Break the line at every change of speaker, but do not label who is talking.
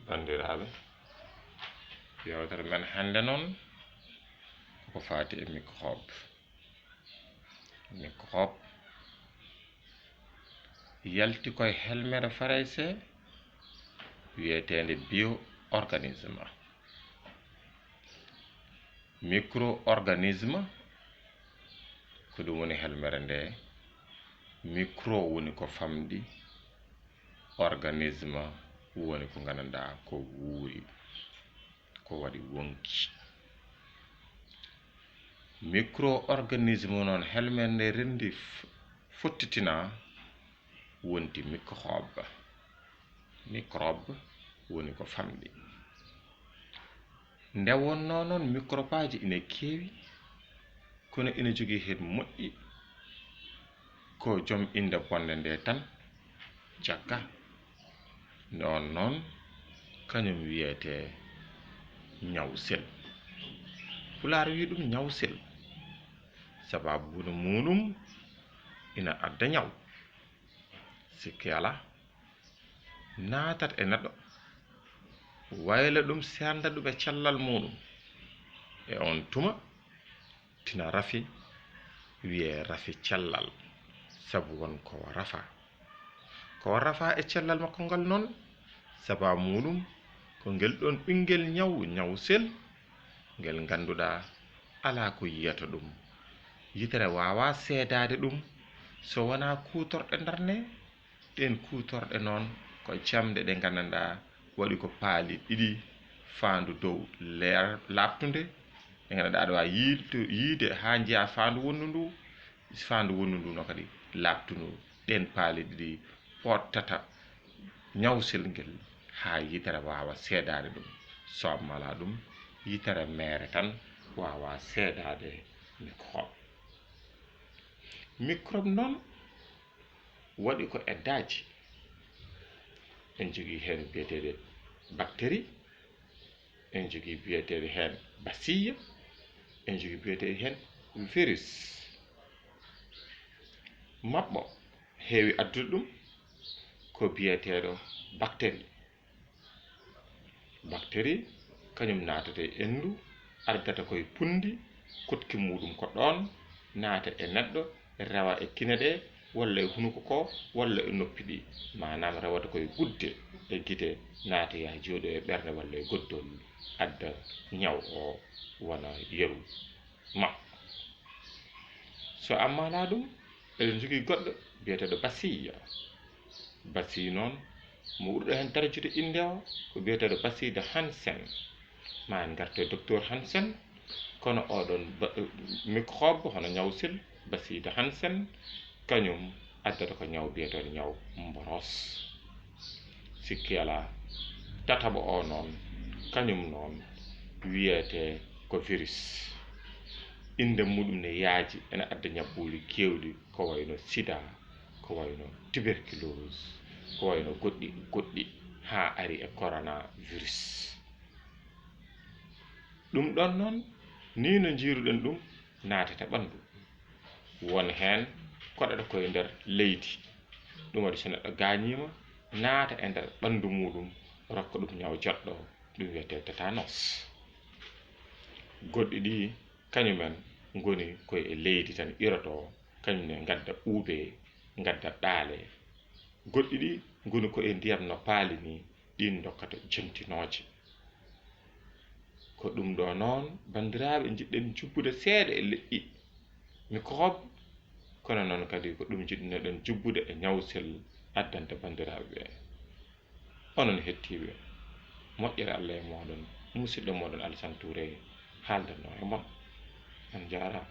bandiraɓe yewtere men hande noon ko fati e microbe yalti koye helmere français wiyetede bio-organisme. Micro-organisme ko ɗum woni helmere nde. Micro woni ko famɗi, organisme woni ko gandanɗa ko wuuri, ko waɗi wonki. Micro-organisme noon helmere nde rendi fottitina wonti microbe. Microbe woni ko famɗi. Nde wonno noon microbe aji ina keewi, kono ina jogii hen moƴƴi ko joom inde bonde nde tan jagga. Non noon kañum wiyete ñawsel. Pulaar wi ɗum ñawsel sababu muɗum ina adda ñaw. Sikki ala natat e neɗɗo wayla ɗum senda ɗum e cellal muɗum, e on tuma tina rafi wiye rafi cellal, sabu won ko rafa e cellal makko ngal noon sababu muɗum ko ngel ɗon ɓingel ñawsel ngel ganduɗa ala ko yiyata ɗum. Yitere wawa seedade ɗum so wona kutorɗe darne. Ɗen kutorɗe noon ko jamɗe ɗe gandanɗa waɗi ko paali ɗiɗi faandu dow leer labtunde, ɗe gandanɗa aɗa wawi yiide ha jiiya faandu wondu ndu no kadi labtuno. Ɗen paali ɗiɗi pottata ñawsel ngel ha yitere wawa seedade ɗum. So mala ɗum yitere mere tan wawa seedade microbe noon waɗi ko eddaji. En jogui hen biyeteɗe bactérie, en jogui biyeteɗe hen bacille, en jogui biyeteɗe hen virus. Mabɓo heewi addude ɗum ko biyeteɗo bactérie kañum natata e endu, ardata koye pundi, kotki muɗum ko ɗon, naata e neɗɗo, rewa e kine ɗe, walla e hunuko ko, walla e noppi ɗi. Manam rewata koye gudde e guite, naata ya jooɗo e ɓerde walla e goddol, adda ñaw o wona yeru makko. So ammala ɗum eɗen jogui goɗɗo biyeteɗo bacille noon mo ɓurɗo hen darjude inde o ko biyeteɗo bacille de Hansen. Ma en garte docteur Hansen, kono oɗon microbe hono ñawsel bacille de Hansen kañum addata ko ñaw biyeteɗo ñaw mboros. Sikki ala tataɓo o noon kañum noon wiyete ko virus. Inde muɗum ne yaaji, ene adda ñabbuli kewɗi ko wayno sida, ko wayno tuberculose, ko wayno goɗɗi ha ari e coronavirus. ɗum ɗon noon ni no jiiruɗen ɗum naatata ɓandu. Won hen koɗata koye nder leydi, ɗum waɗi so neɗɗo gañima naata e nder ɓandu muɗum rokka ɗum ñaw joɗɗo ɗum wiyete tétanos. Goɗɗi ɗi kañumen goni koye e leydi tan iroto, kañumne gadda ɓuuɓe, gadda ɗaale. Goɗɗi ɗi goni koye ndiyam no paali ni, ɗin dokkata jentinoje. Ko ɗum ɗo noon bandiraɓe jiɗɗen jubbude seeɗa e leƴƴi microbe, kono noon kadi ko ɗum jiɗnoɗen jubbude e ñawsel addante bandiraɓe ɓe. Onon hettiɓe, moƴƴere Allah e moɗon, musidɗo moɗon Alassane Touré haaldanno e mon. On jarama.